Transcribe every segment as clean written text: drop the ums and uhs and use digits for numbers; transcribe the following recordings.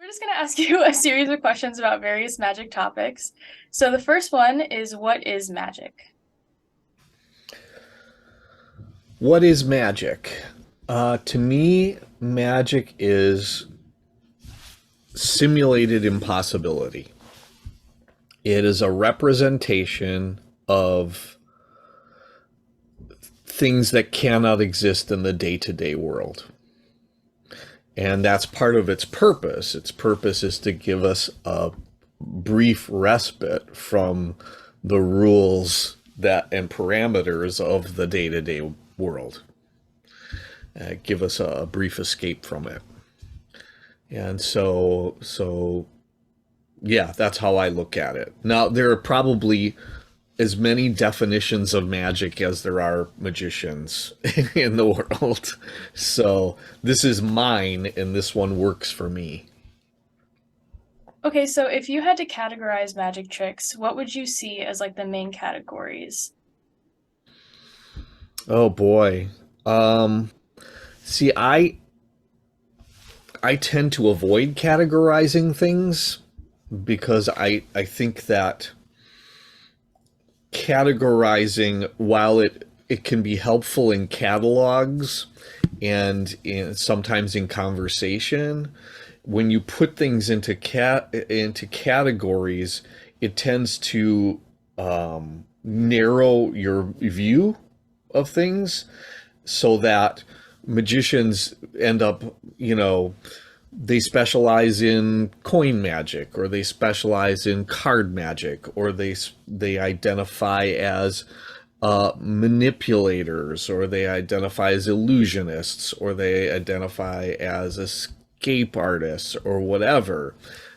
We're just going to ask you a series of questions about various magic topics. So the first one is, what is magic? What is magic? To me, magic is simulated impossibility. It is a representation of things that cannot exist in the day to day world. And that's part of its purpose. Its purpose is to give us a brief respite from the rules that and parameters of the day to day world. Give us a brief escape from it. And so yeah, that's how I look at it. Now, there are probably as many definitions of magic as there are magicians in the world. So this is mine, and this one works for me. Okay, so if you had to categorize magic tricks, what would you see as like the main categories? Oh boy. Um, See, I tend to avoid categorizing things because I think that categorizing, while it can be helpful in catalogs and sometimes in conversation, when you put things into categories, it tends to narrow your view of things, so that magicians end up, they specialize in coin magic, or they specialize in card magic, or they identify as manipulators, or they identify as illusionists, or they identify as escape artists, or whatever.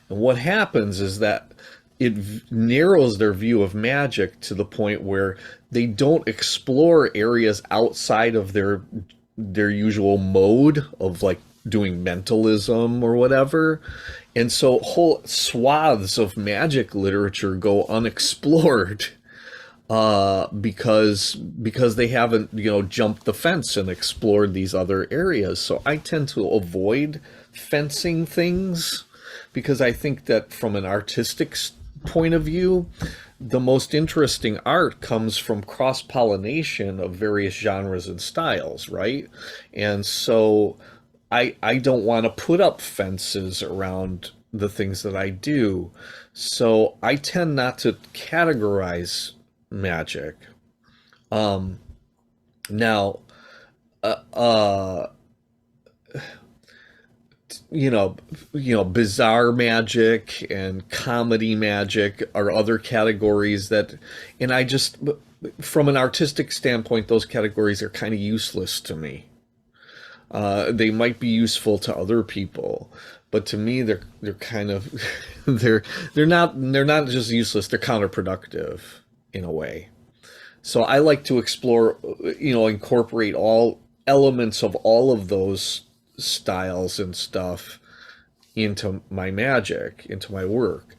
And what happens is that it narrows their view of magic to the point where they don't explore areas outside of their usual mode of, like, doing mentalism or whatever. And so whole swaths of magic literature go unexplored, because they haven't, jumped the fence and explored these other areas. So I tend to avoid fencing things, because I think that from an artistic point of view, the most interesting art comes from cross pollination of various genres and styles, right? And so I don't want to put up fences around the things that I do. So I tend not to categorize magic. Um, Now, uh, uh, you know, bizarre magic and comedy magic are other categories that, and I just, from an artistic standpoint, those categories are kind of useless to me. They might be useful to other people, but to me, they're kind of, they're they're not just useless. They're counterproductive in a way. So I like to explore, incorporate all elements of all of those styles and stuff into my magic, into my work,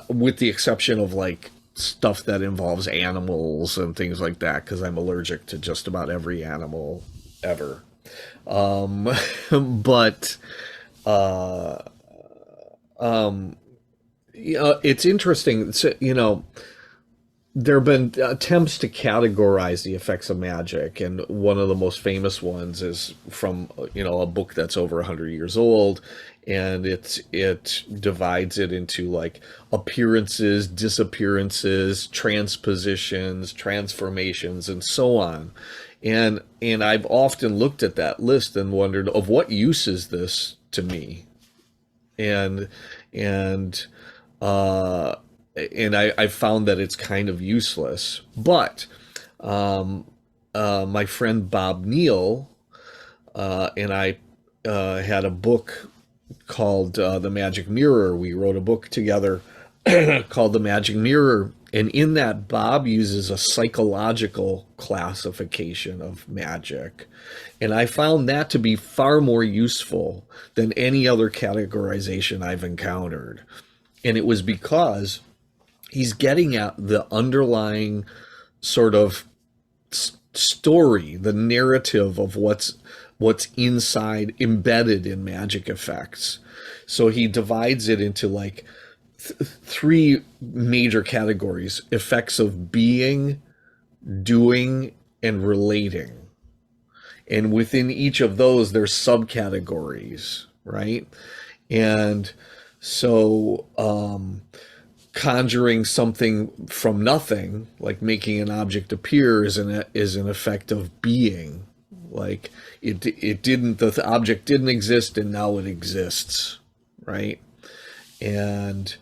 with the exception of, like, stuff that involves animals and things like that, because I'm allergic to just about every animal ever. Um, but uh, um, it's interesting. There have been attempts to categorize the effects of magic, and one of the most famous ones is from, a book that's over 100 years old, and it divides it into, like, appearances, disappearances, transpositions, transformations, and so on. And I've often looked at that list and wondered, of what use is this to me? And and uh, I found that it's kind of useless. But um, my friend Bob Neal, and I, had a book called, The Magic Mirror. We wrote a book together called The Magic Mirror. And in that, Bob uses a psychological classification of magic. And I found that to be far more useful than any other categorization I've encountered. And it was because he's getting at the underlying sort of story, the narrative of what's inside, embedded in magic effects. So he divides it into like three major categories: effects of being, doing, and relating. And within each of those, there's subcategories, right? And so, conjuring something from nothing, like making an object appear, is an effect of being. Like it didn't, the object didn't exist, and now it exists, right? And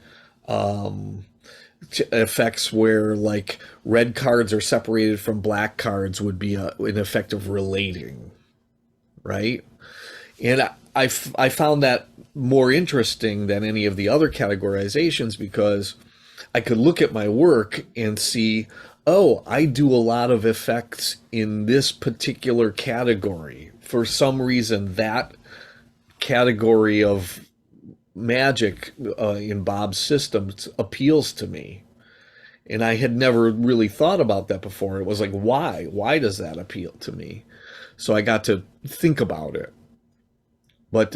effects where like red cards are separated from black cards would be an effect of relating, right? And I found that more interesting than any of the other categorizations, because I could look at my work and see, oh, I do a lot of effects in this particular category. For some reason, that category of magic in Bob's systems appeals to me. And I had never really thought about that before. It was like, why? Why does that appeal to me? So I got to think about it. But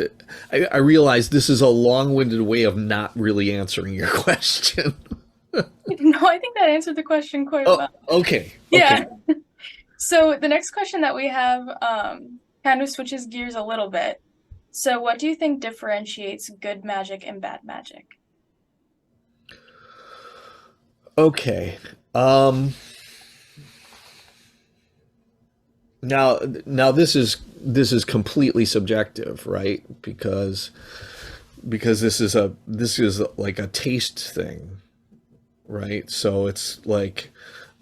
I realized this is a long-winded way of not really answering your question. No, I think that answered the question quite Oh, well. okay. Yeah. Okay. So the next question that we have kind of switches gears a little bit. So what do you think differentiates good magic and bad magic? Okay. Um, now this is completely subjective, right? Because this is like a taste thing, right? So it's like,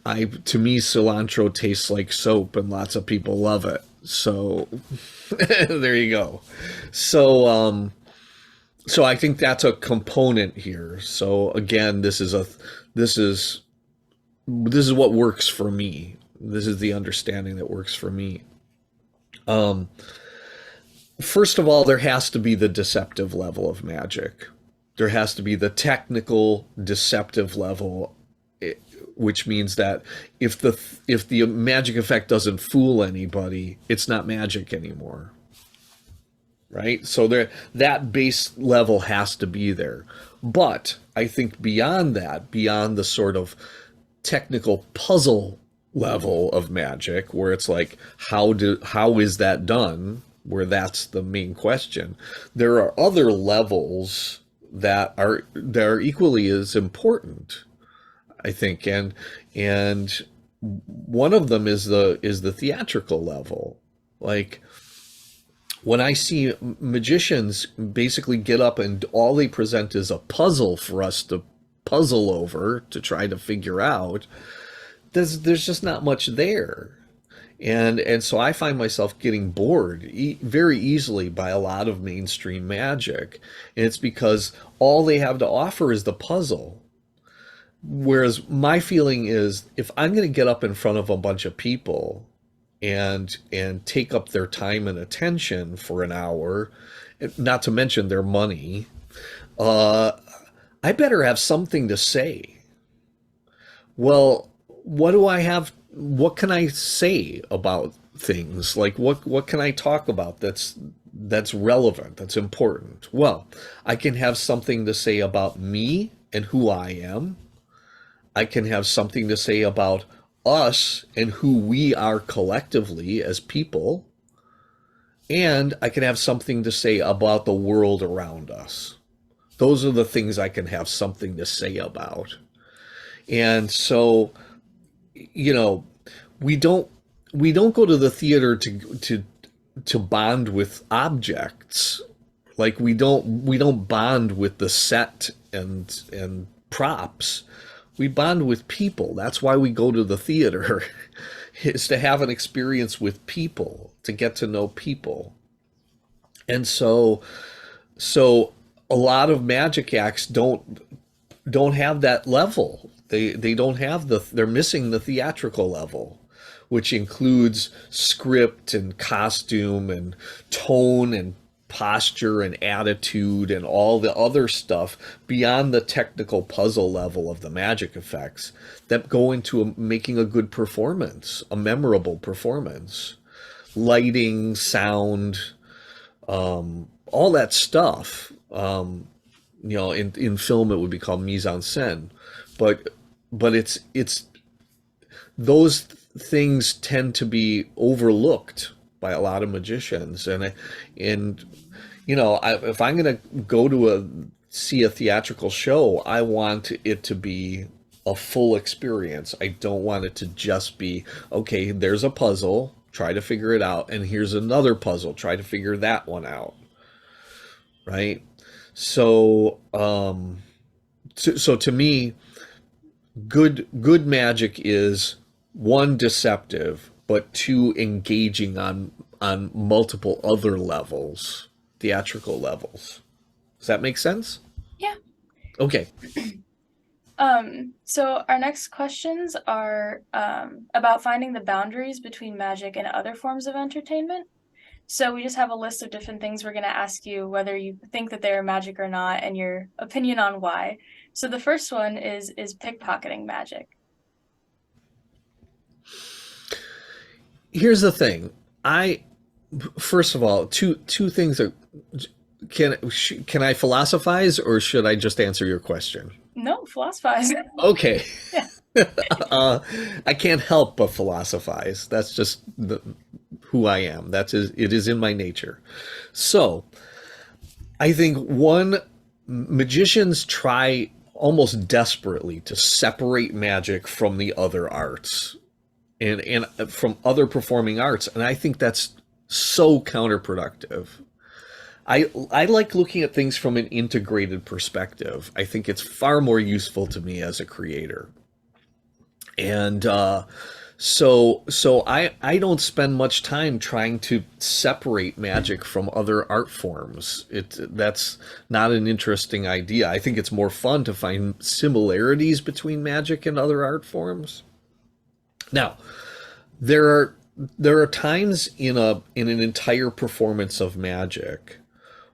I to me cilantro tastes like soap, and lots of people love it. So there you go. So so I think that's a component here. So again, this is this is what works for me. This is the understanding that works for me. Um, First of all, there has to be the deceptive level of magic. There has to be the technical deceptive level, which means that if the magic effect doesn't fool anybody, it's not magic anymore, right? So there, that base level has to be there. But I think beyond that, beyond the sort of technical puzzle level of magic, where it's like, how is that done, where that's the main question, there are other levels that are equally as important, I think. And one of them is the theatrical level. Like, when I see magicians basically get up and all they present is a puzzle for us to puzzle over, to try to figure out, there's just not much there. And so I find myself getting bored very easily by a lot of mainstream magic. And it's because all they have to offer is the puzzle. Whereas my feeling is, if I'm going to get up in front of a bunch of people and take up their time and attention for an hour, not to mention their money, uh, I better have something to say. Well, what do I have? What can I say about things? Like, what can I talk about that's relevant, that's important? Well, I can have something to say about me and who I am. I can have something to say about us and who we are collectively as people. And I can have something to say about the world around us. Those are the things I can have something to say about. And so, you know, we don't go to the theater to bond with objects. Like, we don't bond with the set and props. We bond with people. That's why we go to the theater, is to have an experience with people, to get to know people. And so a lot of magic acts don't have that level. They don't have they're missing the theatrical level, which includes script and costume and tone and posture and attitude and all the other stuff beyond the technical puzzle level of the magic effects that go into making a good performance, a memorable performance. lighting, sound, all that stuff. In film it would be called mise en scène, but it's those things tend to be overlooked by a lot of magicians, and if I'm going to go to see a theatrical show, I want it to be a full experience. I don't want it to just be, okay, there's a puzzle, try to figure it out, and here's another puzzle, try to figure that one out, right? So, so to me, good magic is one, deceptive, but two, engaging on multiple other levels, theatrical levels. Does that make sense? Yeah. Okay. So our next questions are about finding the boundaries between magic and other forms of entertainment. So we just have a list of different things we're going to ask you whether you think that they're magic or not and your opinion on why. So the first one is pickpocketing magic. Here's the thing. I First of all, two things are can I philosophize, or should I just answer your question? No, philosophize. Okay. Yeah. I can't help but philosophize. That's just who I am. It is in my nature. So I think magicians try almost desperately to separate magic from the other arts and from other performing arts, and I think that's so counterproductive. I like looking at things from an integrated perspective. I think it's far more useful to me as a creator. And I don't spend much time trying to separate magic from other art forms. That's not an interesting idea. I think it's more fun to find similarities between magic and other art forms. Now, there are there are times in an entire performance of magic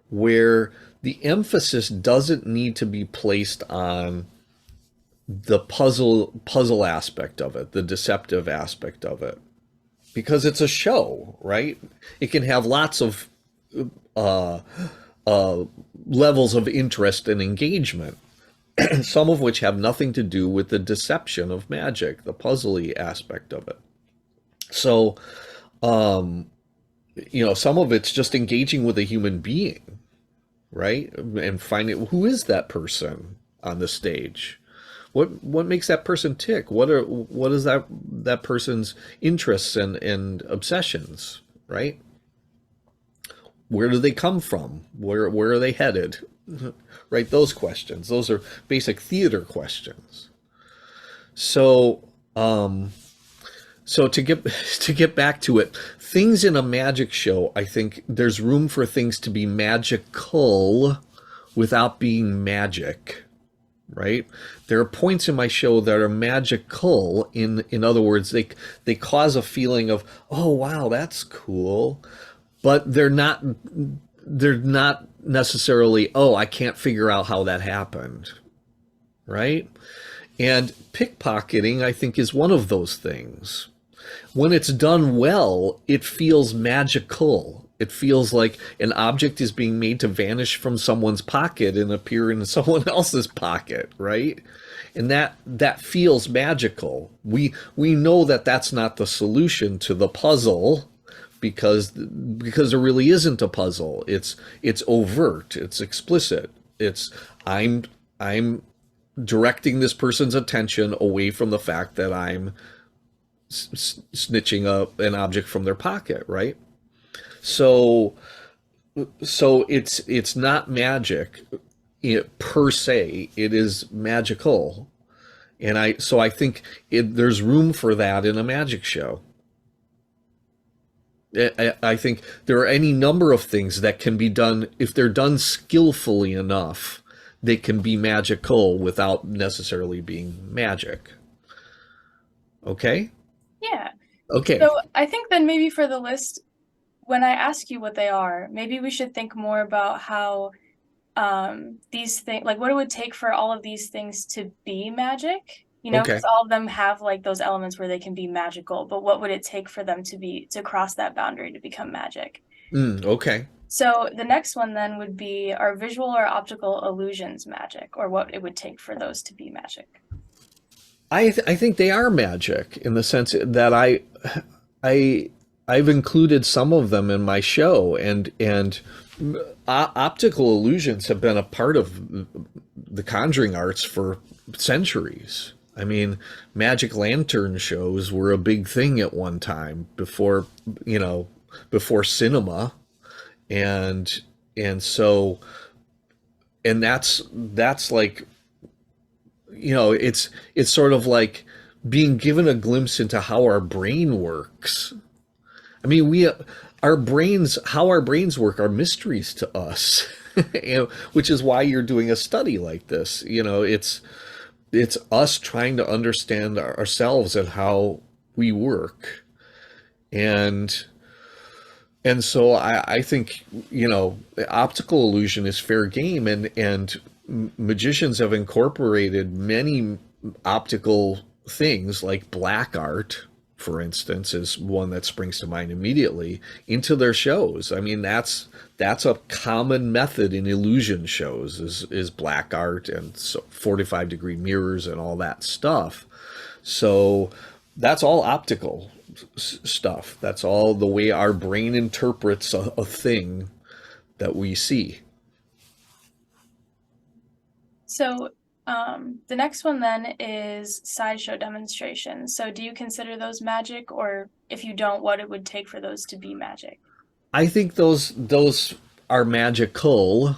where the emphasis doesn't need to be placed on the puzzle aspect of it, the deceptive aspect of it, because it's a show, right? It can have lots of uh, uh, levels of interest and engagement, some of which have nothing to do with the deception of magic, the puzzly aspect of it. So, some of it's just engaging with a human being, right? And finding who is that person on the stage. What makes that person tick? What is that person's interests and obsessions, right? Where do they come from? Where are they headed? Right, those questions. Those are basic theater questions. So, so to get back to it, things in a magic show, I think there's room for things to be magical without being magic, right? There are points in my show that are magical. In other words, they cause a feeling of, oh wow, that's cool, but they're not necessarily, oh, I can't figure out how that happened, right? And pickpocketing, I think, is one of those things. When it's done well, it feels magical. It feels like an object is being made to vanish from someone's pocket and appear in someone else's pocket, right? And that feels magical. We know that that's not the solution to the puzzle, because there really isn't a puzzle. It's overt. It's explicit. It's I'm directing this person's attention away from the fact that I'm snitching up an object from their pocket, right? So it's not magic per se. It is magical, and I think there's room for that in a magic show. I think there are any number of things that can be done if they're done skillfully enough. They can be magical without necessarily being magic. Okay? Yeah. Okay. So I think then maybe for the list, when I ask you what they are, maybe we should think more about how these things, like what it would take for all of these things to be magic. You know, because Okay. all of them have like those elements where they can be magical, but what would it take for them to cross that boundary to become magic? Okay. So the next one then would be, are visual or optical illusions magic, or what it would take for those to be magic? I think they are magic in the sense that I I've included some of them in my show, and optical illusions have been a part of the conjuring arts for centuries. I mean, magic lantern shows were a big thing at one time before, you know, before cinema, and and so and that's like, you know, it's sort of like being given a glimpse into how our brain works. I mean, we our brains, how our brains work, are mysteries to us, and, which is why you're doing a study like this. You know, it's us trying to understand ourselves and how we work, and so I think, you know, optical illusion is fair game, and magicians have incorporated many optical things like black art, for instance, is one that springs to mind immediately, into their shows. I mean, that's a common method in illusion shows, is black art and so 45-degree mirrors and all that stuff. So that's all optical stuff. That's all the way our brain interprets a thing that we see. So the next one then is sideshow demonstrations. So do you consider those magic, or if you don't, what it would take for those to be magic? I think those are magical,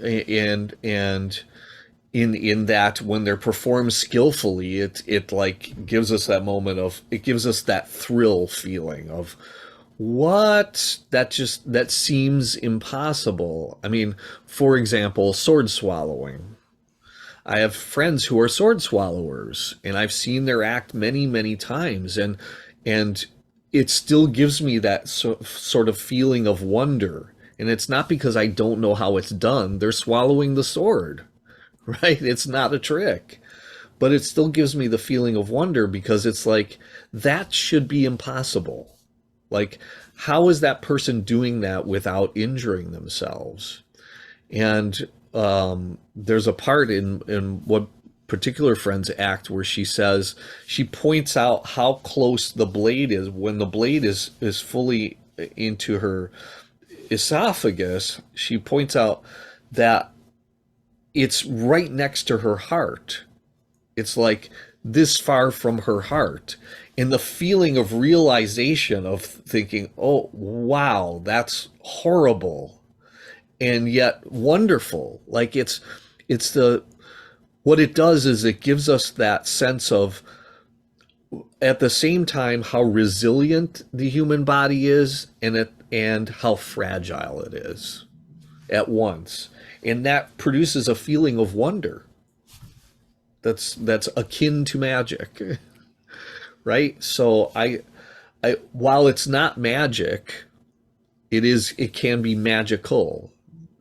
and in that when they're performed skillfully, it like gives us that moment of, it gives us that thrill feeling of what, that seems impossible. I mean, for example, sword swallowing. I have friends who are sword swallowers, and I've seen their act many, many times, and it still gives me that sort of feeling of wonder. And it's not because I don't know how it's done. They're swallowing the sword, right? It's not a trick, but it still gives me the feeling of wonder because it's like, that should be impossible. Like, how is that person doing that without injuring themselves? And there's a part in what particular friend's act where she says, she points out how close the blade is when the blade is fully into her esophagus. She points out that it's right next to her heart. It's like this far from her heart. And the feeling of realization of thinking, oh, wow, that's horrible and yet wonderful. Like it's the, what it does is it gives us that sense of, at the same time, how resilient the human body is, and how fragile it is at once. And that produces a feeling of wonder that's akin to magic, right? So I while it's not magic, it can be magical.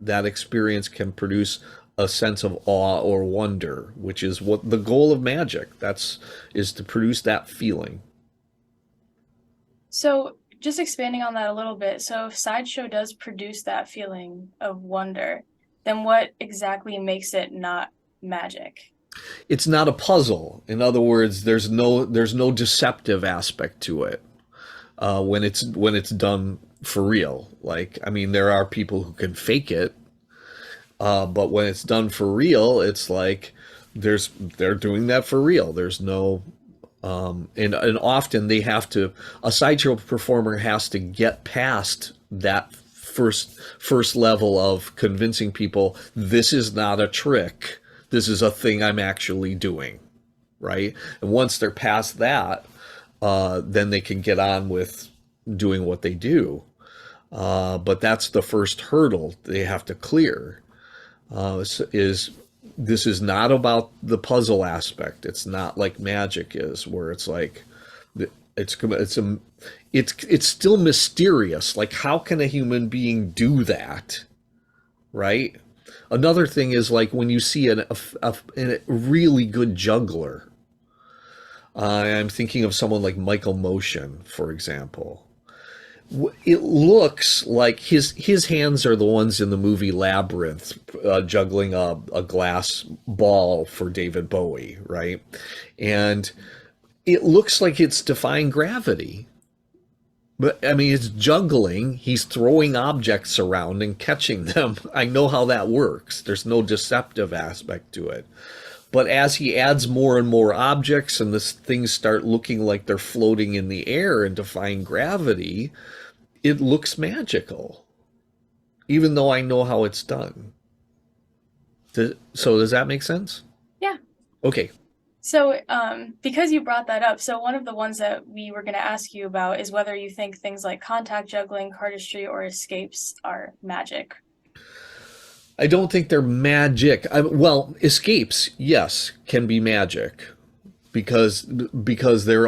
That experience can produce a sense of awe or wonder, which is what the goal of magic, that's, is to produce that feeling. So just expanding on that a little bit. So if sideshow does produce that feeling of wonder, then what exactly makes it not magic? It's not a puzzle. In other words, there's no deceptive aspect to it, when it's done for real. Like, I mean, there are people who can fake it, but when it's done for real, it's like they're doing that for real. There's no, and often they have to, a sideshow performer has to get past that first level of convincing people this is not a trick. This is a thing I'm actually doing, right? And once they're past that, then they can get on with doing what they do. But that's the first hurdle they have to clear. Is this is not about the puzzle aspect. It's not like magic is, where it's like it's still mysterious. Like, how can a human being do that, right? Another thing is like when you see a really good juggler. I'm thinking of someone like Michael Motion, for example. It looks like his hands are the ones in the movie Labyrinth, juggling a glass ball for David Bowie, right? And it looks like it's defying gravity. But I mean, it's juggling. He's throwing objects around and catching them. I know how that works. There's no deceptive aspect to it. But as he adds more and more objects and this things start looking like they're floating in the air and defying gravity, it looks magical, even though I know how it's done. So does that make sense? Yeah. Okay. So, because you brought that up, so one of the ones that we were going to ask you about is whether you think things like contact juggling, cardistry, or escapes are magic. I don't think they're magic. Well, escapes, yes, can be magic because there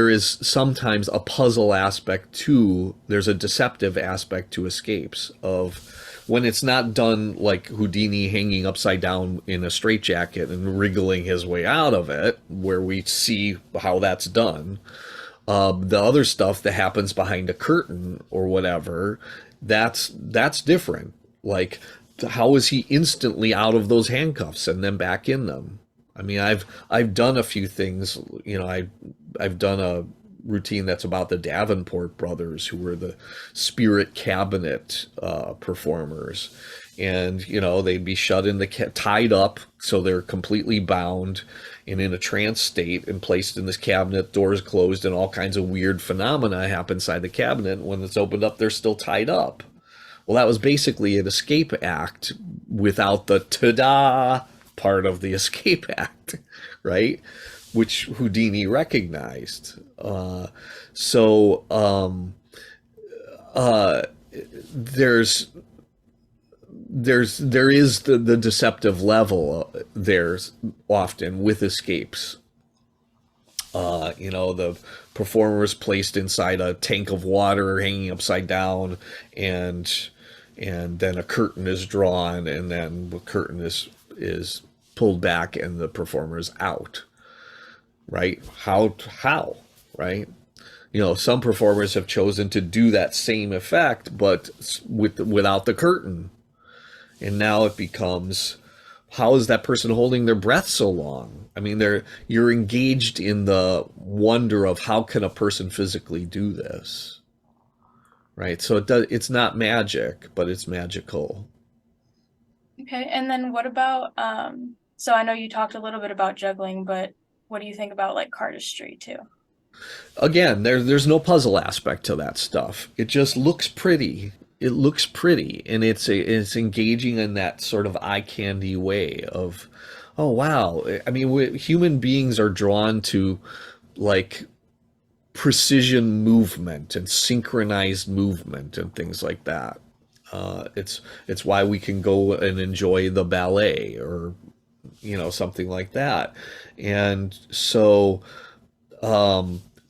is sometimes a puzzle aspect to there's a deceptive aspect to escapes of when it's not done like Houdini hanging upside down in a straitjacket and wriggling his way out of it, where we see how that's done. The other stuff that happens behind a curtain or whatever, that's different. Like, how is he instantly out of those handcuffs and then back in them? I mean, I've done a few things. I've done a routine that's about the Davenport brothers, who were the spirit cabinet performers, and they'd be shut in the tied up, so they're completely bound and in a trance state and placed in this cabinet, doors closed, and all kinds of weird phenomena happen inside the cabinet. When it's opened up, they're still tied up. Well, that was basically an escape act without the ta-da part of the escape act, right? Which Houdini recognized. So there's there is the deceptive level there's often with escapes. The performer is placed inside a tank of water hanging upside down, and then a curtain is drawn, and then the curtain is pulled back and the performer is out. Right? How? Right? Some performers have chosen to do that same effect, but without the curtain, and now it becomes, how is that person holding their breath so long? I mean, you're engaged in the wonder of how can a person physically do this, right? So it's not magic, but it's magical. Okay, and then what about, so I know you talked a little bit about juggling, but what do you think about like cardistry too? Again, there's no puzzle aspect to that stuff. It just looks pretty. It looks pretty, and it's engaging in that sort of eye candy way of, oh wow. I mean, human beings are drawn to like precision movement and synchronized movement and things like that. It's why we can go and enjoy the ballet or something like that, and so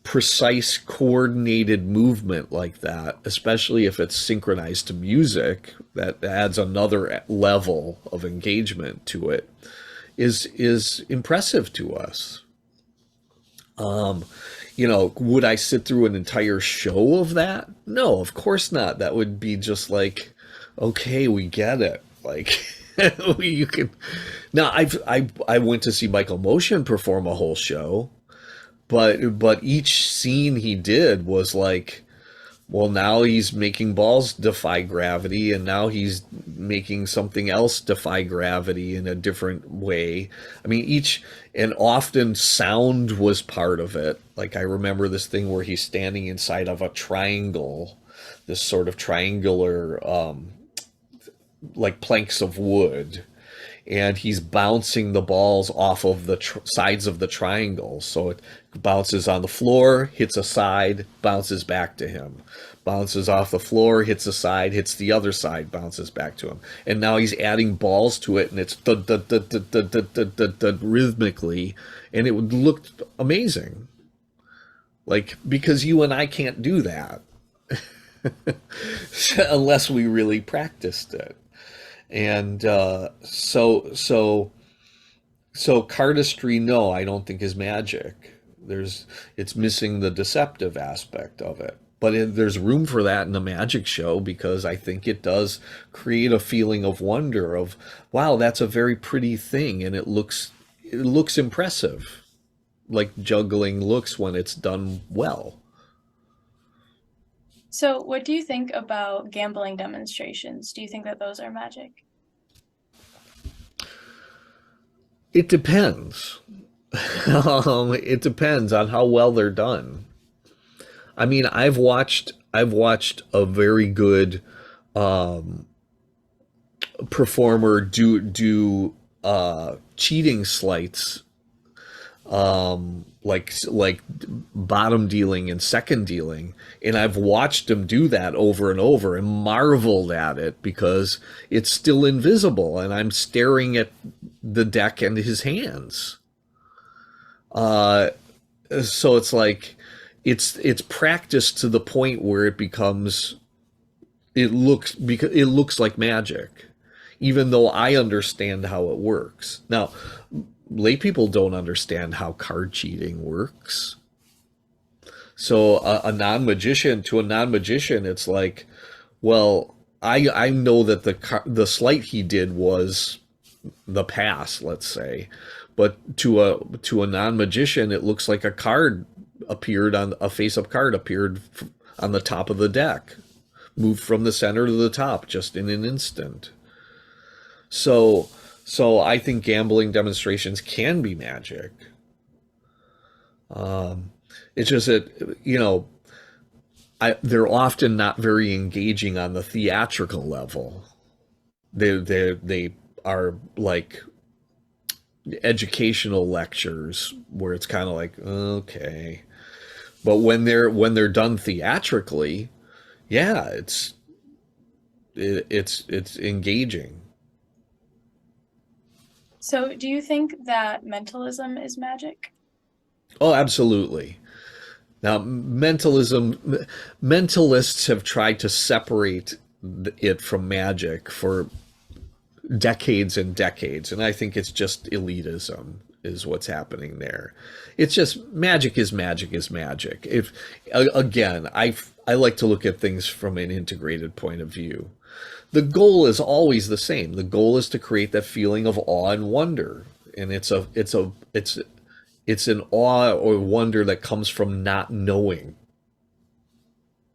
precise coordinated movement like that, especially if it's synchronized to music, that adds another level of engagement to it, is impressive to us. Would I sit through an entire show of that? No, of course not. That would be just like, okay, we get it. Like, you can. Now, I went to see Michael Motion perform a whole show, but each scene he did was like, well, now he's making balls defy gravity, and now he's making something else defy gravity in a different way. I mean, and often sound was part of it. Like, I remember this thing where he's standing inside of a triangle, this sort of triangular, like planks of wood, and he's bouncing the balls off of the sides of the triangle. So it bounces on the floor, hits a side, bounces back to him. Bounces off the floor, hits a side, hits the other side, bounces back to him. And now he's adding balls to it, and it's rhythmically, and it would look amazing. Like, because you and I can't do that unless we really practiced it. And so So cardistry, no, I don't think is magic. There's it's missing the deceptive aspect of it. But there's room for that in a magic show because I think it does create a feeling of wonder of, wow, that's a very pretty thing and it looks impressive, like juggling looks when it's done well. So, what do you think about gambling demonstrations? Do you think that those are magic? It depends. It depends on how well they're done. I mean, I've watched a very good performer do cheating sleights, like bottom dealing and second dealing, and I've watched him do that over and over and marveled at it because it's still invisible and I'm staring at the deck and his hands. Uh, so it's like it's practiced to the point where it looks like magic, even though I understand how it works. Now, lay people don't understand how card cheating works. So a non-magician to a non-magician, it's like, well, I know that the sleight he did was the pass, let's say, but to a non-magician, it looks like a face-up card appeared on the top of the deck, moved from the center to the top just in an instant. So so I think gambling demonstrations can be magic. It's just that they're often not very engaging on the theatrical level. They are like educational lectures where it's kind of like, okay, but when they're done theatrically, yeah, it's engaging. So, do you think that mentalism is magic? Oh, absolutely. Now, mentalists have tried to separate it from magic for decades and decades, and I think it's just elitism is what's happening there. It's just magic is magic is magic. If again, I like to look at things from an integrated point of view. The goal is always the same. The goal is to create that feeling of awe and wonder, and it's an awe or wonder that comes from not knowing,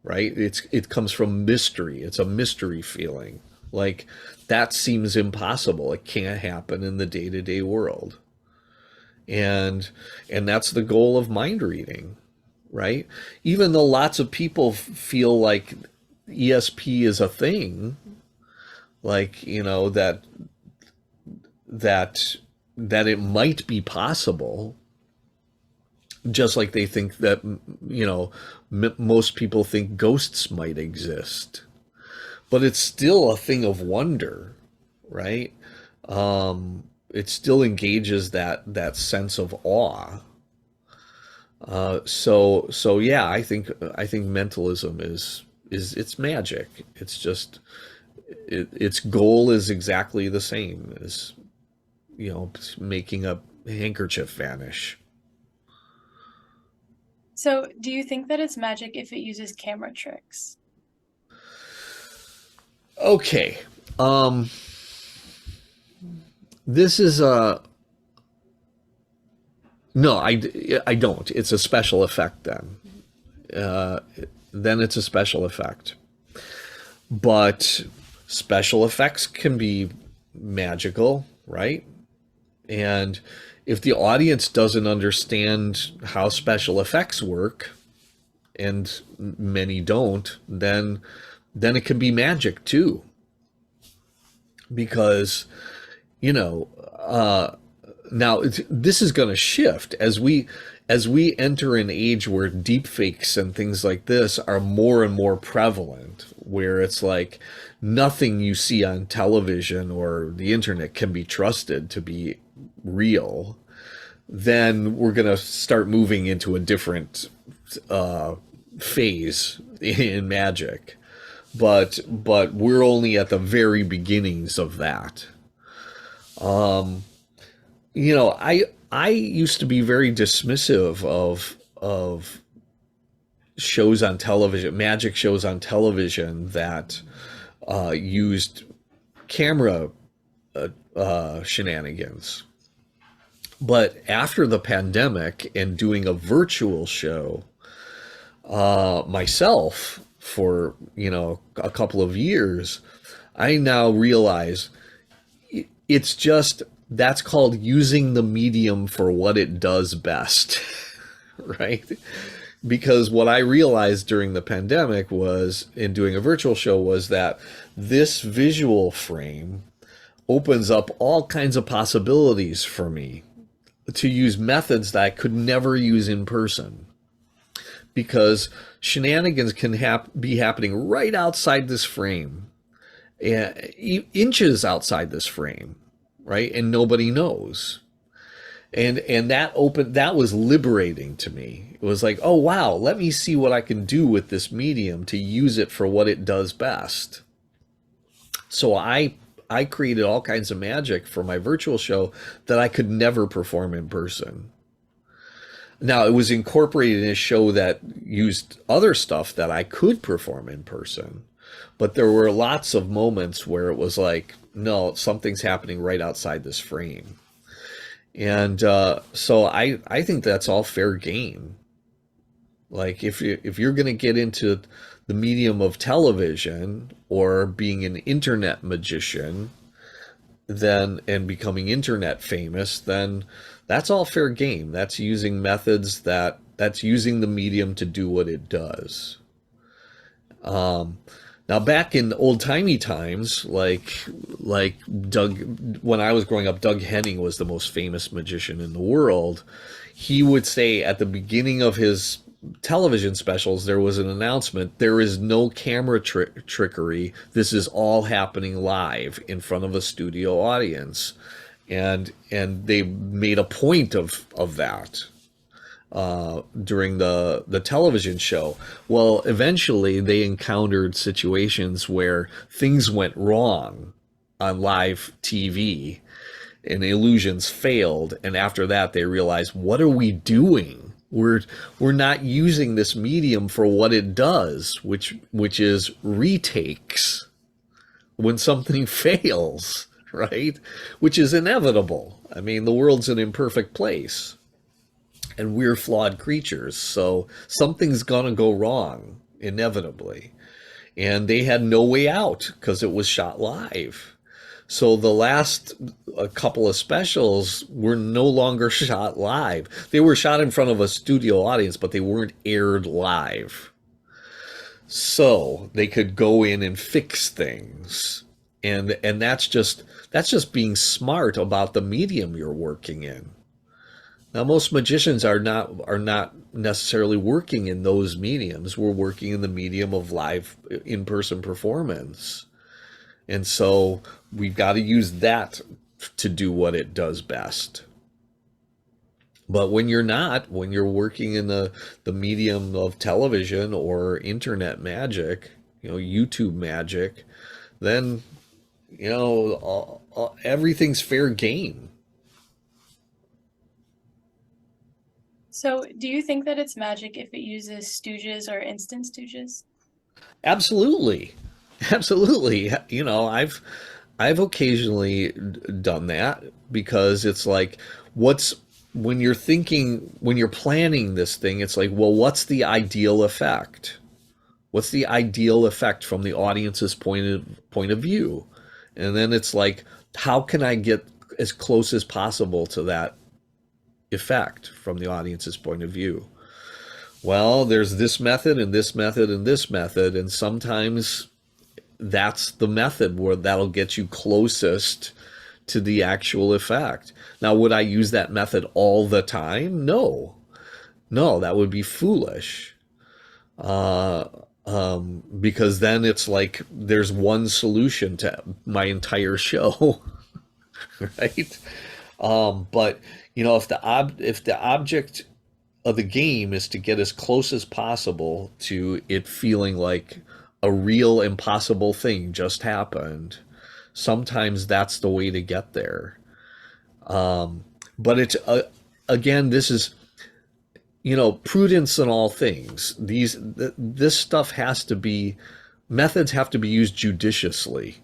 right? It comes from mystery. It's a mystery feeling. Like that seems impossible. It can't happen in the day-to-day world. And and that's the goal of mind reading, right? Even though lots of people feel like ESP is a thing, like, that that it might be possible, just like they think that most people think ghosts might exist, but it's still a thing of wonder, right? It still engages that sense of awe. So yeah, I think mentalism is it's magic. It's just its goal is exactly the same as making a handkerchief vanish. So, do you think that it's magic if it uses camera tricks? Okay. Um, this is a no. I don't. It's a special effect then. Uh, then it's a special effect. But special effects can be magical, right? And if the audience doesn't understand how special effects work, and many don't, then it can be magic too. Because you know, now this is going to shift as we enter an age where deepfakes and things like this are more and more prevalent, where it's like nothing you see on television or the internet can be trusted to be real. Then we're going to start moving into a different uh, phase in magic. But we're only at the very beginnings of that. I used to be very dismissive of shows on television, magic shows on television that used camera shenanigans. But after the pandemic and doing a virtual show myself for a couple of years, I now realize it's just that's called using the medium for what it does best, right? Because what I realized during the pandemic was in doing a virtual show was that this visual frame opens up all kinds of possibilities for me to use methods that I could never use in person, because shenanigans can be happening right outside this frame, inches outside this frame, right? And nobody knows. And that was liberating to me. It was like, oh wow, let me see what I can do with this medium to use it for what it does best. So I created all kinds of magic for my virtual show that I could never perform in person. Now, it was incorporated in a show that used other stuff that I could perform in person, but there were lots of moments where it was like, no, something's happening right outside this frame. And so I think that's all fair game. Like if you're going to get into the medium of television or being an internet magician, then and becoming internet famous, then that's all fair game. That's using methods that's using the medium to do what it does. Um, Now, back in old timey times, like Doug, when I was growing up, Doug Henning was the most famous magician in the world. He would say at the beginning of his television specials, there was an announcement: there is no camera trickery. This is all happening live in front of a studio audience, and they made a point of that during the television show. Well, eventually they encountered situations where things went wrong on live TV and illusions failed, and after that they realized, what are we doing? We're not using this medium for what it does, which is retakes when something fails, right? Which is inevitable. I mean, the world's an imperfect place and we're flawed creatures, so something's gonna go wrong inevitably. And they had no way out because it was shot live. So the last a couple of specials were no longer shot live. They were shot in front of a studio audience, but they weren't aired live. So they could go in and fix things. And that's just being smart about the medium you're working in. Now, most magicians are not necessarily working in those mediums. We're working in the medium of live in-person performance. And so we've got to use that to do what it does best. But when you're not, when you're working in the medium of television or internet magic, YouTube magic, then, everything's fair game. So, do you think that it's magic if it uses stooges or instant stooges? Absolutely. Absolutely. I've occasionally done that because it's like what's when you're planning this thing, it's like, well, what's the ideal effect? What's the ideal effect from the audience's point of view? And then it's like, how can I get as close as possible to that effect from the audience's point of view? Well, there's this method and this method and this method, and sometimes that's the method where that'll get you closest to the actual effect. Now, would I use that method all the time? No. No, that would be foolish. Uh, because then it's like there's one solution to my entire show, right? But if the object of the game is to get as close as possible to it feeling like a real impossible thing just happened, sometimes that's the way to get there. But it's again, this is, prudence in all things. This stuff has to be, methods have to be used judiciously.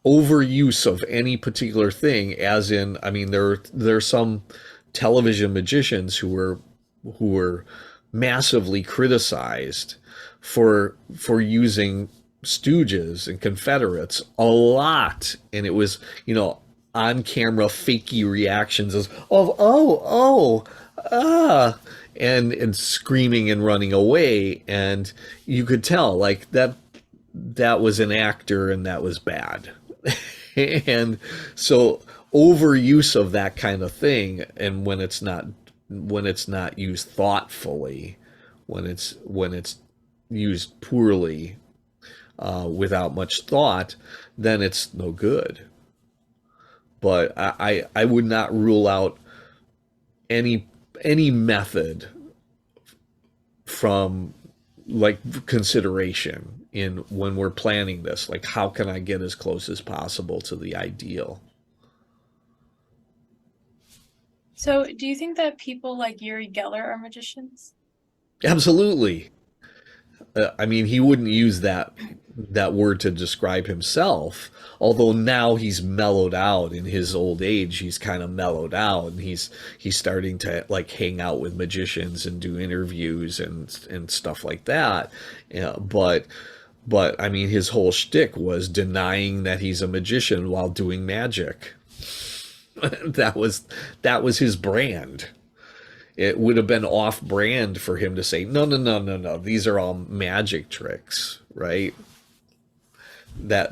Overuse of any particular thing, as in, I mean, there are some television magicians who were massively criticized for using stooges and confederates a lot, and it was, on camera fakey reactions of ah, and screaming and running away, and you could tell like that was an actor and that was bad. And so overuse of that kind of thing, and when it's not used thoughtfully, when it's used poorly, without much thought, then it's no good. But I would not rule out any method from like consideration in when we're planning this. Like, how can I get as close as possible to the ideal? So, do you think that people like Uri Geller are magicians? Absolutely. I mean, he wouldn't use that word to describe himself. Although now he's mellowed out in his old age, he's kind of mellowed out, and he's starting to like hang out with magicians and do interviews and stuff like that. Yeah, but I mean, his whole shtick was denying that he's a magician while doing magic. That was his brand. It would have been off brand for him to say, no, no, no, no, no, these are all magic tricks, right? That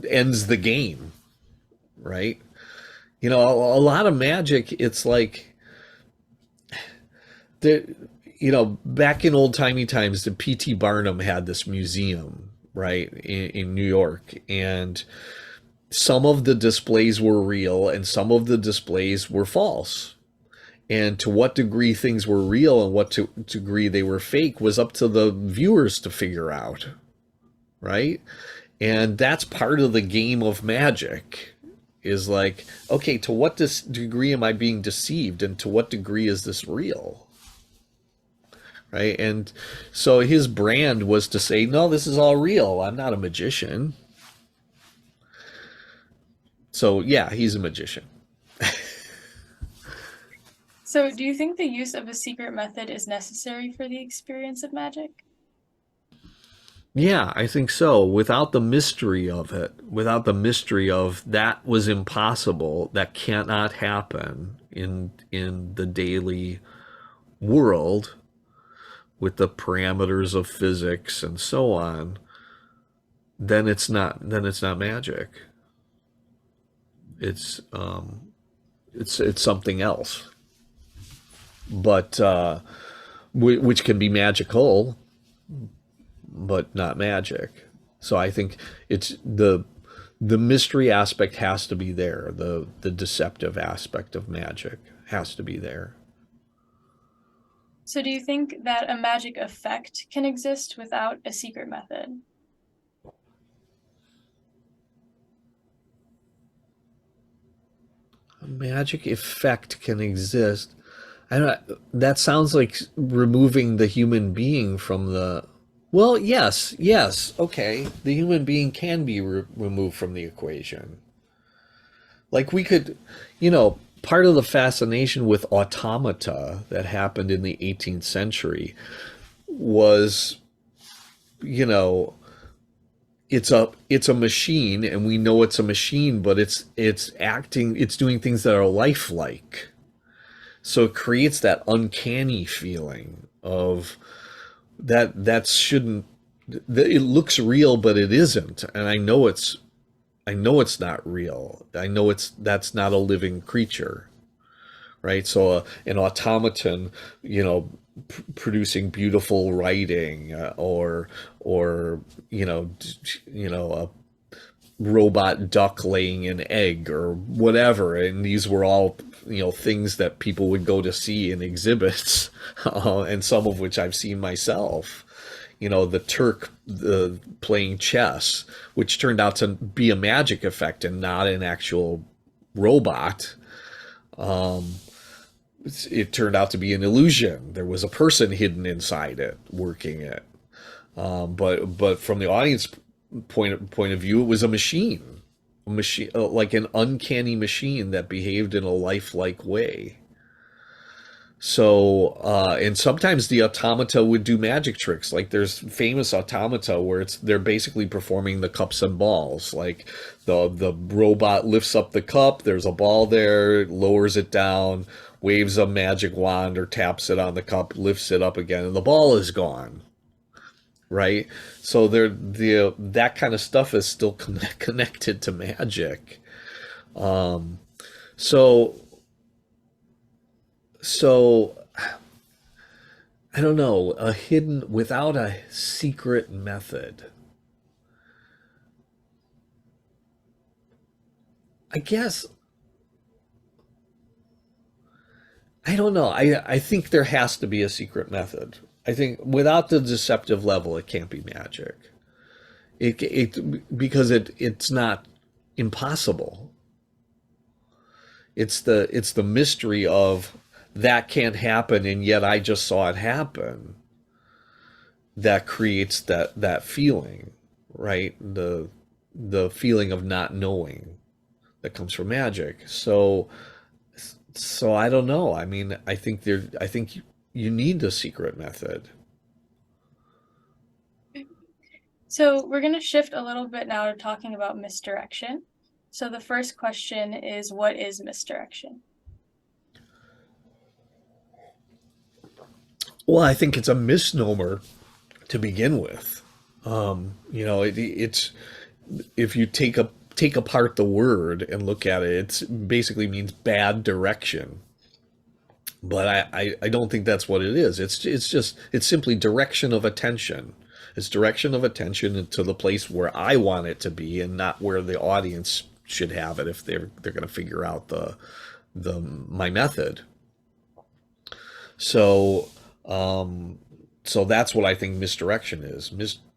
ends the game, right? A lot of magic, it's like the back in old timey times, the P.T. Barnum had this museum, right, in New York, and some of the displays were real and some of the displays were false. And to what degree things were real and what degree they were fake was up to the viewers to figure out, right? And that's part of the game of magic, is like, okay, to what degree am I being deceived, and to what degree is this real, right? And so his brand was to say, no, this is all real. I'm not a magician. So yeah, he's a magician. So, do you think the use of a secret method is necessary for the experience of magic? Yeah, I think so. Without the mystery of it, without the mystery of that was impossible, that cannot happen in the daily world with the parameters of physics and so on, then it's not magic. It's something else. But which can be magical, but not magic. So I think it's the mystery aspect has to be there. The deceptive aspect of magic has to be there. So, do you think that a magic effect can exist without a secret method? A magic effect can exist. I don't. That sounds like removing the human being from the. Well, yes, yes, okay. The human being can be removed from the equation. Like we could, part of the fascination with automata that happened in the 18th century was, you know, it's a machine, and we know it's a machine, but it's doing things that are lifelike. So it creates that uncanny feeling of that shouldn't, it looks real but it isn't, and I know it's not real. I know that's not a living creature, right? So an automaton, producing beautiful writing, or a robot duck laying an egg or whatever, and these were all things that people would go to see in exhibits, and some of which I've seen myself. The Turk, playing chess, which turned out to be a magic effect and not an actual robot, um, it turned out to be an illusion. There was a person hidden inside it, working it. But from the audience point of view, it was a machine, like an uncanny machine that behaved in a lifelike way. So, and sometimes the automata would do magic tricks. Like there's famous automata where they're basically performing the cups and balls. Like the robot lifts up the cup, there's a ball there, lowers it down, waves a magic wand or taps it on the cup, lifts it up again, and the ball is gone. Right? So that kind of stuff is still connected to magic. So so I don't know, a hidden without a secret method. I guess I don't know. I think there has to be a secret method. I think without the deceptive level, it can't be magic. Because it's not impossible. It's the mystery of that can't happen, and yet I just saw it happen. That creates that feeling, right? The feeling of not knowing that comes from magic. So I don't know. I mean, I think you need a secret method. So we're going to shift a little bit now to talking about misdirection. So the first question is, what is misdirection? Well, I think it's a misnomer to begin with. It's if you take apart the word and look at it, it basically means bad direction. But I don't think that's what it is. It's simply direction of attention. It's direction of attention to the place where I want it to be, and not where the audience should have it if they're going to figure out the my method. So so that's what I think misdirection is.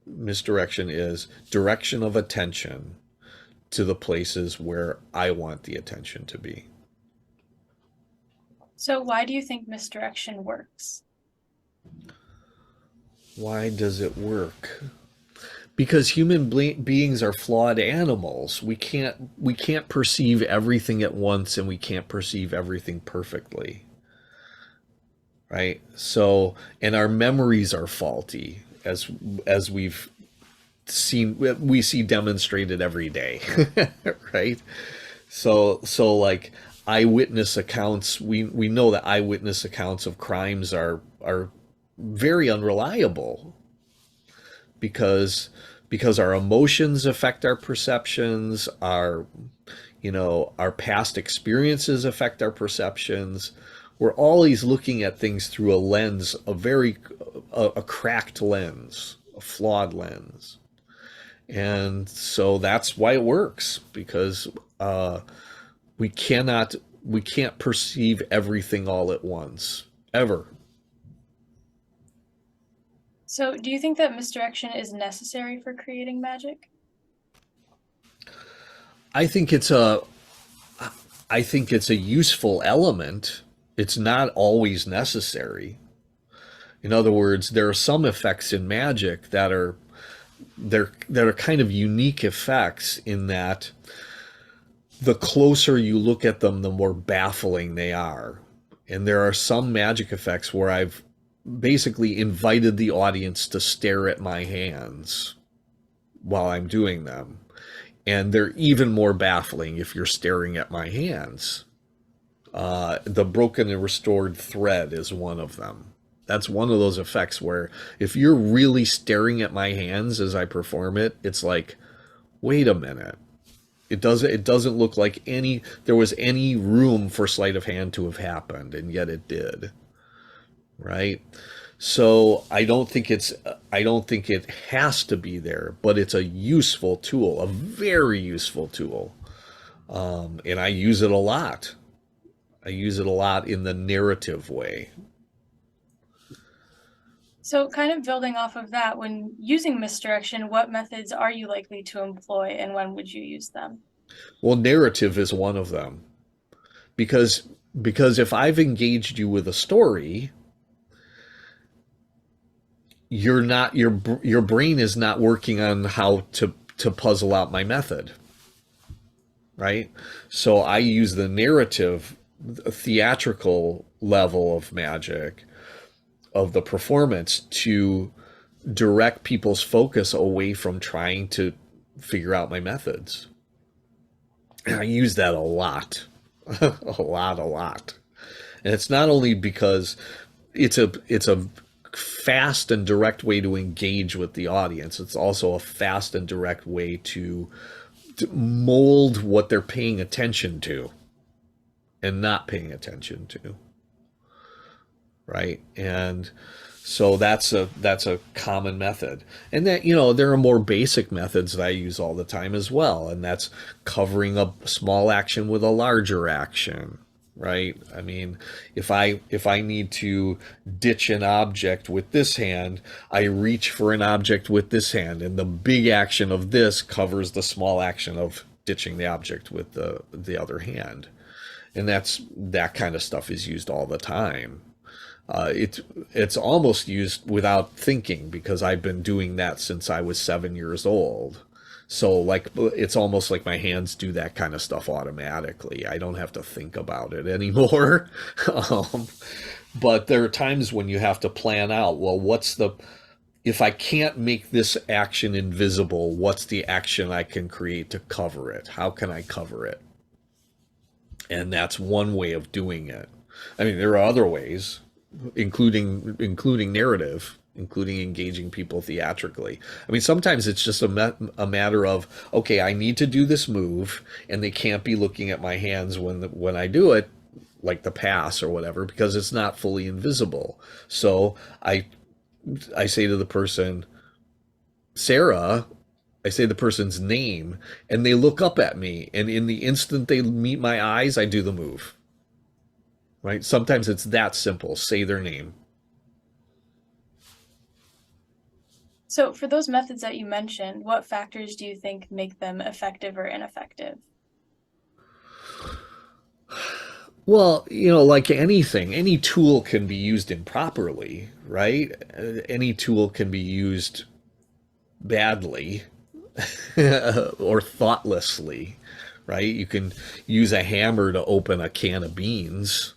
Misdirection is direction of attention to the places where I want the attention to be. So why do you think misdirection works? Why does it work? Because beings are flawed animals. We can't perceive everything at once, and we can't perceive everything perfectly. Right? So, and our memories are faulty, as we see demonstrated every day. Right? So like eyewitness accounts, we know that eyewitness accounts of crimes are very unreliable, because our emotions affect our perceptions, our past experiences affect our perceptions. We're always looking at things through a lens, a cracked lens, a flawed lens. And so that's why it works, because we cannot we can't perceive everything all at once, ever. So do you think that misdirection is necessary for creating magic? I think it's a I think it's a useful element. It's not always necessary. In other words, there are some effects in magic that are kind of unique effects, in that the closer you look at them, the more baffling they are. And there are some magic effects where I've basically invited the audience to stare at my hands while I'm doing them. And they're even more baffling if you're staring at my hands. The broken and restored thread is one of them. That's one of those effects where if you're really staring at my hands as I perform it, it's like, wait a minute. It doesn't look like there was any room for sleight of hand to have happened, and yet it did. Right? So I don't think it has to be there, but it's a useful tool, a very useful tool. And I use it a lot. I use it a lot in the narrative way. So kind of building off of that, when using misdirection, what methods are you likely to employ and when would you use them? Well, narrative is one of them because if I've engaged you with a story, your brain is not working on how to puzzle out my method, right? So I use the narrative, theatrical level of magic, of the performance, to direct people's focus away from trying to figure out my methods. And I use that a lot, a lot. And it's not only because it's a fast and direct way to engage with the audience. It's also a fast and direct way to mold what they're paying attention to and not paying attention to, right? And so that's a common method. And that, there are more basic methods that I use all the time as well, and that's covering a small action with a larger action, right? I mean, if I need to ditch an object with this hand, I reach for an object with this hand, and the big action of this covers the small action of ditching the object with the other hand. And that kind of stuff is used all the time. It's almost used without thinking because I've been doing that since I was 7 years old. So like it's almost like my hands do that kind of stuff automatically. I don't have to think about it anymore. um, but there are times when you have to plan out, well, if I can't make this action invisible, what's the action I can create to cover it? How can I cover it? And that's one way of doing it. I mean, there are other ways, including narrative, including engaging people theatrically. I mean, sometimes it's just a matter of, okay, I need to do this move, and they can't be looking at my hands when I do it, like the pass or whatever, because it's not fully invisible. So I say to the person, Sarah. I say the person's name, and they look up at me, and in the instant they meet my eyes, I do the move. Right? Sometimes it's that simple. Say their name. So for those methods that you mentioned, what factors do you think make them effective or ineffective? Well, like anything, any tool can be used improperly, right? Any tool can be used badly or thoughtlessly, right? You can use a hammer to open a can of beans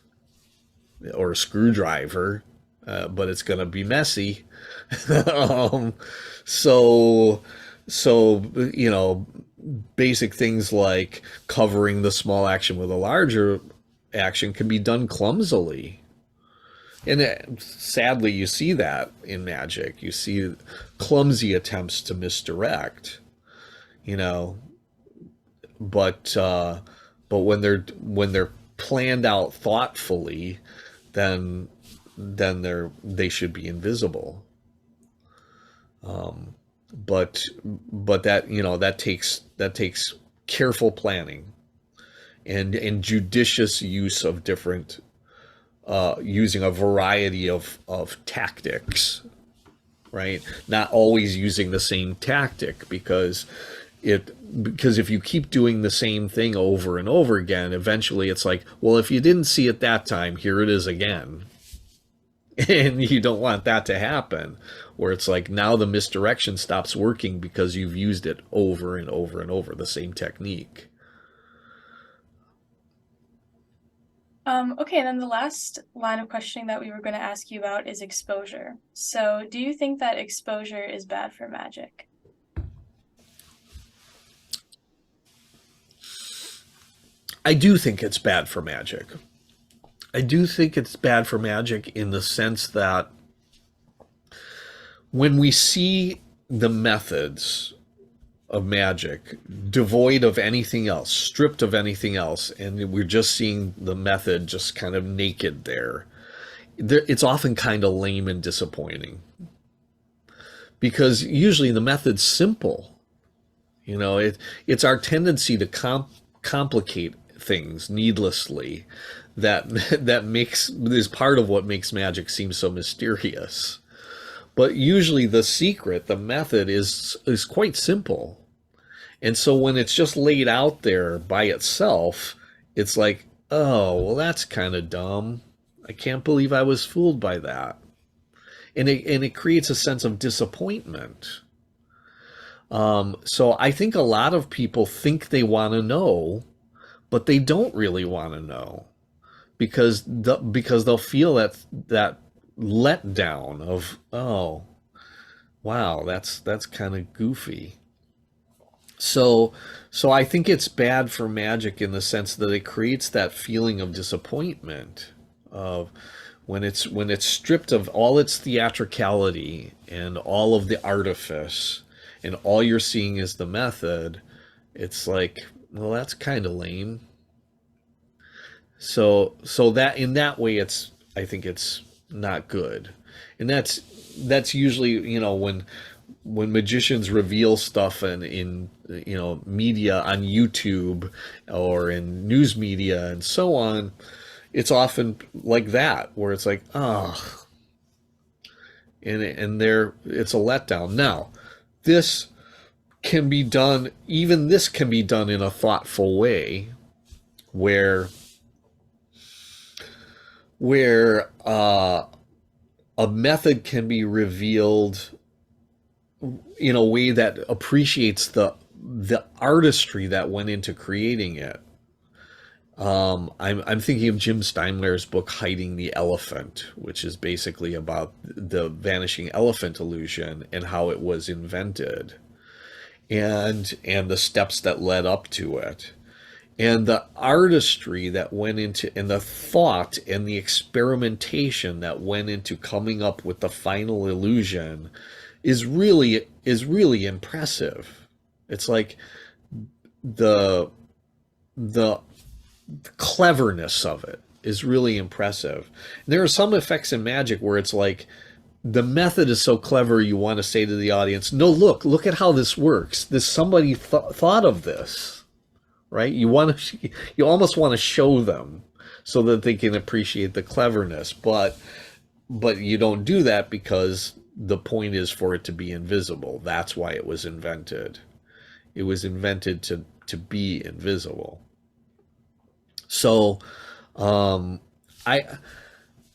or a screwdriver, but it's going to be messy. um, so, so basic things like covering the small action with a larger action can be done clumsily. And sadly, you see that in magic. You see clumsy attempts to misdirect, you know, but when they're planned out thoughtfully, then they should be invisible. But that takes careful planning and judicious use of different using a variety of tactics, right? Not always using the same tactic because if you keep doing the same thing over and over again, eventually it's like, well, if you didn't see it that time, here it is again. And you don't want that to happen, where it's like now the misdirection stops working because you've used it over and over and over, the same technique. Okay, and then the last line of questioning that we were going to ask you about is exposure. So, do you think that exposure is bad for magic? I do think it's bad for magic. I do think it's bad for magic in the sense that when we see the methods of magic devoid of anything else, stripped of anything else, and we're just seeing the method just kind of naked there, it's often kind of lame and disappointing. Because usually the method's simple. It's our tendency to complicate things needlessly that makes is part of what makes magic seem so mysterious. But usually the secret, the method is quite simple. And so when it's just laid out there by itself, it's like, oh, well, that's kind of dumb. I can't believe I was fooled by that. And it creates a sense of disappointment. So I think a lot of people think they want to know, but they don't really want to know because they'll feel that letdown of, oh, wow, that's kind of goofy. So so I think it's bad for magic in the sense that it creates that feeling of disappointment of when it's stripped of all its theatricality and all of the artifice, and all you're seeing is the method. It's like, well, that's kind of lame. So that in that way, I think it's not good. And that's usually, when magicians reveal stuff in media on YouTube or in news media and so on, it's often like that, where it's like, oh, and there it's a letdown. Now, this this can be done in a thoughtful way, where where a method can be revealed in a way that appreciates the artistry that went into creating it. I'm thinking of Jim Steinler's book Hiding the Elephant, which is basically about the vanishing elephant illusion and how it was invented, and the steps that led up to it, and the artistry that went into, and the thought and the experimentation that went into coming up with the final illusion is really impressive. It's like the the cleverness of it is really impressive. And there are some effects in magic where it's like the method is so clever, you want to say to the audience, no, look at how this works. This somebody thought of this, right? You almost want to show them so that they can appreciate the cleverness, but you don't do that because the point is for it to be invisible. That's why it was invented. It was invented to be invisible. So, I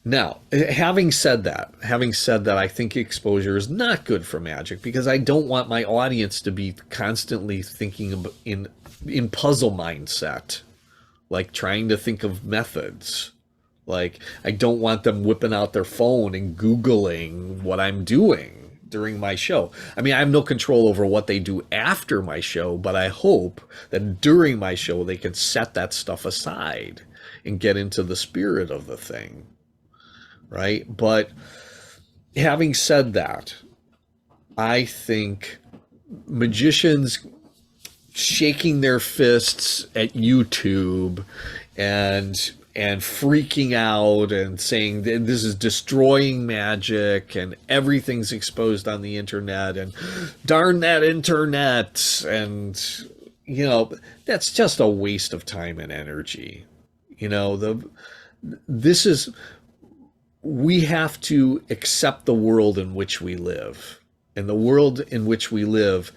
now having said that, I think exposure is not good for magic because I don't want my audience to be constantly thinking in puzzle mindset, like trying to think of methods. Like, I don't want them whipping out their phone and Googling what I'm doing during my show. I mean, I have no control over what they do after my show, but I hope that during my show they can set that stuff aside and get into the spirit of the thing, right? But having said that, I think magicians shaking their fists at YouTube and freaking out and saying this is destroying magic and everything's exposed on the internet and darn that internet, and that's just a waste of time and energy. This is We have to accept the world in which we live. And the world in which we live,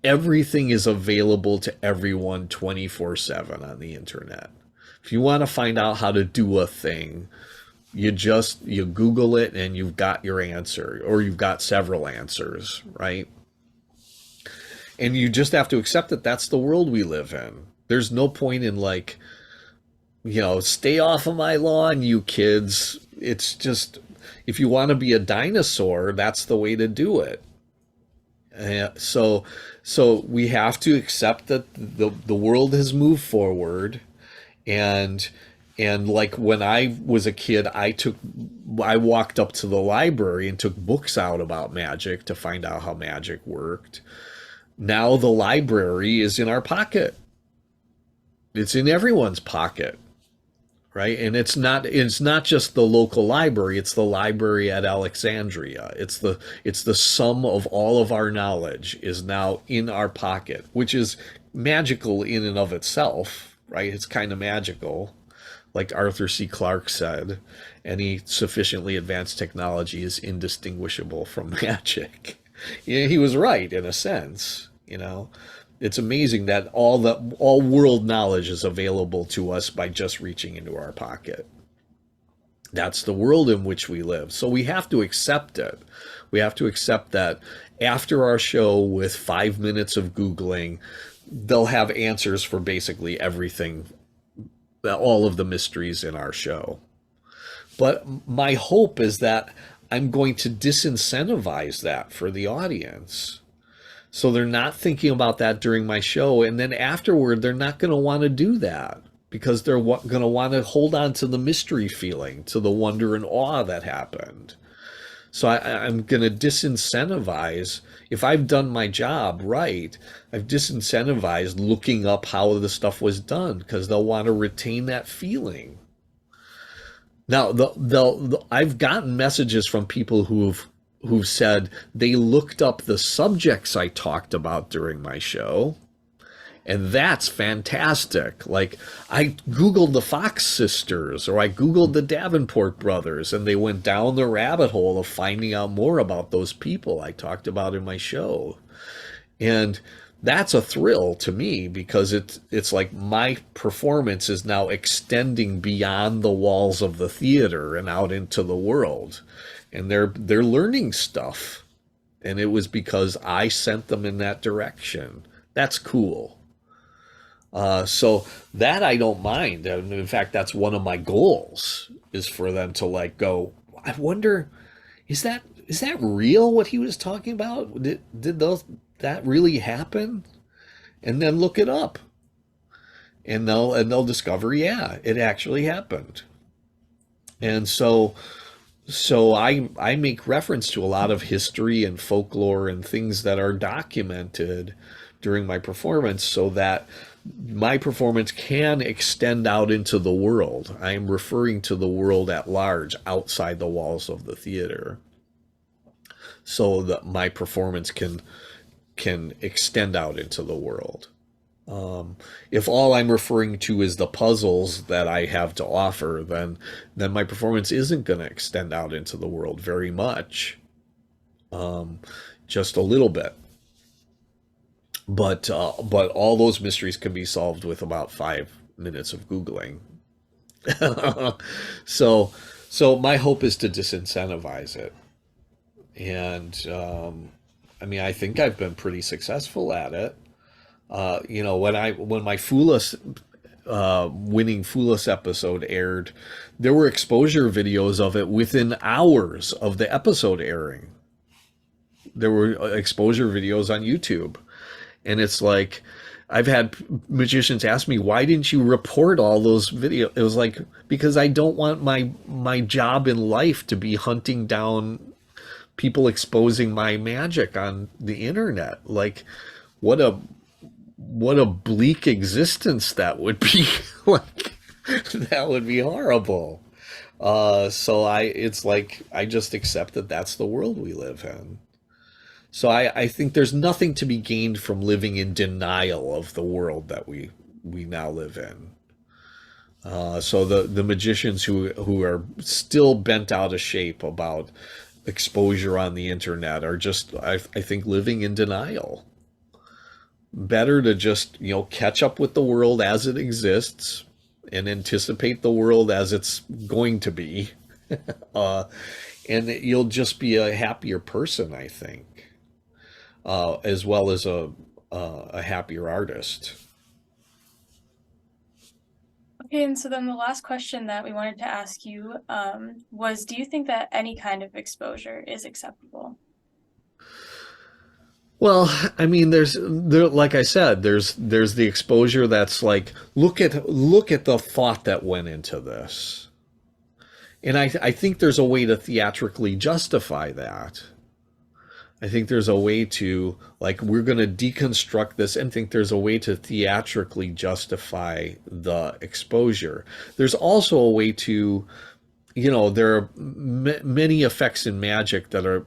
everything is available to everyone 24/7 on the internet. If you want to find out how to do a thing, you Google it and you've got your answer, or you've got several answers, right? And you just have to accept that that's the world we live in. There's no point in like, stay off of my lawn, you kids. It's just, if you want to be a dinosaur, that's the way to do it. So we have to accept that the world has moved forward, and like when I was a kid, I walked up to the library and took books out about magic to find out how magic worked. Now the library is in our pocket. It's in everyone's pocket, right? And it's not just the local library, it's the library at Alexandria. It's the sum of all of our knowledge is now in our pocket, which is magical in and of itself, right? It's kind of magical. Like Arthur C. Clarke said, any sufficiently advanced technology is indistinguishable from magic. He was right in a sense. It's amazing that all world knowledge is available to us by just reaching into our pocket. That's the world in which we live. So we have to accept it. We have to accept that after our show, with 5 minutes of Googling, they'll have answers for basically everything, all of the mysteries in our show. But my hope is that I'm going to disincentivize that for the audience. So they're not thinking about that during my show. And then afterward, they're not going to want to do that because they're going to want to hold on to the mystery feeling, to the wonder and awe that happened. So I'm going to disincentivize, if I've done my job right, I've disincentivized looking up how the stuff was done because they'll want to retain that feeling. Now, I've gotten messages from people who've said they looked up the subjects I talked about during my show, and that's fantastic. Like, I Googled the Fox sisters, or I Googled the Davenport brothers, and they went down the rabbit hole of finding out more about those people I talked about in my show. And that's a thrill to me because it's like my performance is now extending beyond the walls of the theater and out into the world. And they're learning stuff. And it was because I sent them in that direction. That's cool. So that I don't mind. And in fact, that's one of my goals, is for them to like go, I wonder, is that real what he was talking about? Did that really happen? And then look it up. And they'll discover, yeah, it actually happened. And so I make reference to a lot of history and folklore and things that are documented during my performance so that my performance can extend out into the world. I am referring to the world at large outside the walls of the theater so that my performance can extend out into the world. If all I'm referring to is the puzzles that I have to offer, then my performance isn't going to extend out into the world very much, just a little bit. But all those mysteries can be solved with about 5 minutes of Googling. So my hope is to disincentivize it, and I mean, I think I've been pretty successful at it. When my Foolus winning Foolus episode aired, there were exposure videos of it within hours of the episode airing. There were exposure videos on YouTube. And it's like, I've had magicians ask me, why didn't you report all those videos? It was like, because I don't want my job in life to be hunting down people exposing my magic on the internet. Like, what a bleak existence that would be. Like, that would be horrible. So it's like, I just accept that that's the world we live in. So I think there's nothing to be gained from living in denial of the world that we now live in. So the magicians who are still bent out of shape about exposure on the internet are just, I think, living in denial. Better to just, catch up with the world as it exists and anticipate the world as it's going to be. And you'll just be a happier person, I think. As well as a happier artist. Okay, and so then the last question that we wanted to ask you was, do you think that any kind of exposure is acceptable? Well, I mean, like I said, there's the exposure that's like, look at the thought that went into this, and I think there's a way to theatrically justify that. I think there's a way to, like, we're going to deconstruct this and think there's a way to theatrically justify the exposure. There's also a way to, there are many effects in magic that are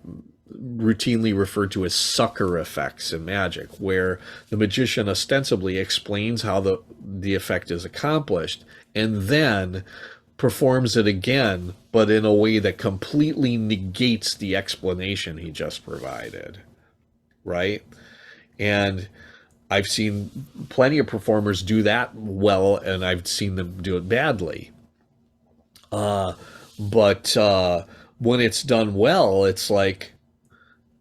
routinely referred to as sucker effects in magic, where the magician ostensibly explains how the effect is accomplished and then performs it again, but in a way that completely negates the explanation he just provided, right? And I've seen plenty of performers do that well, and I've seen them do it badly. But when it's done well, it's like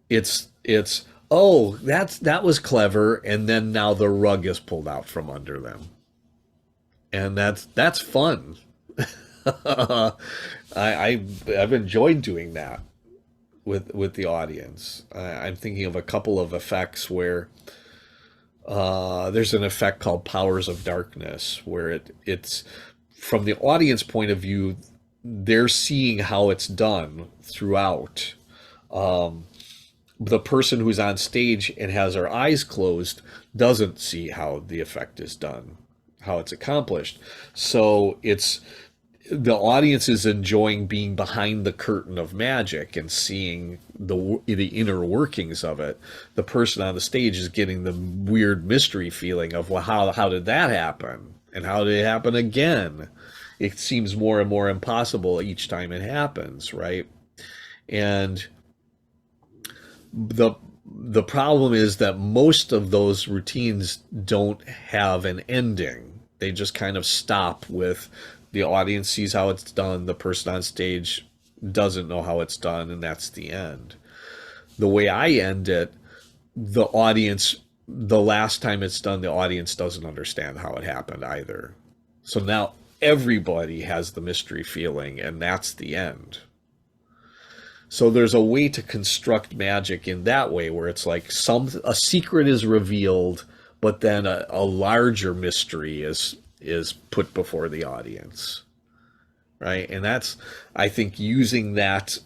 it's oh, that was clever, and then now the rug is pulled out from under them, and that's fun. I've enjoyed doing that with the audience. I'm thinking of a couple of effects where there's an effect called Powers of Darkness, where it's from the audience point of view, they're seeing how it's done throughout. The person who's on stage and has their eyes closed doesn't see how the effect is done, how it's accomplished. So it's the audience is enjoying being behind the curtain of magic and seeing the inner workings of it. The person on the stage is getting the weird mystery feeling of, well, how did that happen, and how did it happen again? It seems more and more impossible each time it happens, right? And the the problem is that most of those routines don't have an ending. They just kind of stop with the audience sees how it's done, the person on stage doesn't know how it's done, and that's the end. The way I end it, the audience, the last time it's done, the audience doesn't understand how it happened either. So now everybody has the mystery feeling, and that's the end. So there's a way to construct magic in that way where it's like a secret is revealed, but then a larger mystery is put before the audience, right? And that's, I think, using that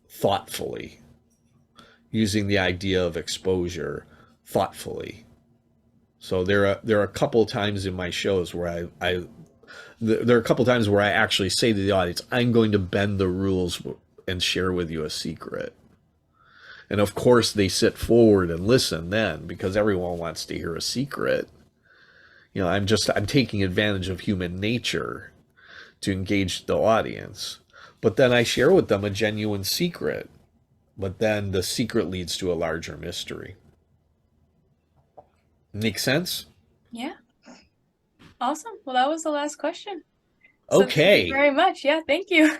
thoughtfully, using the idea of exposure thoughtfully. So there are a couple of times in my shows where there are a couple of times where I actually say to the audience, I'm going to bend the rules and share with you a secret. And of course, they sit forward and listen then because everyone wants to hear a secret. I'm taking advantage of human nature to engage the audience. But then I share with them a genuine secret. But then the secret leads to a larger mystery. Make sense? Yeah. Awesome. Well, that was the last question. So thank you Okay. very much. Yeah, thank you.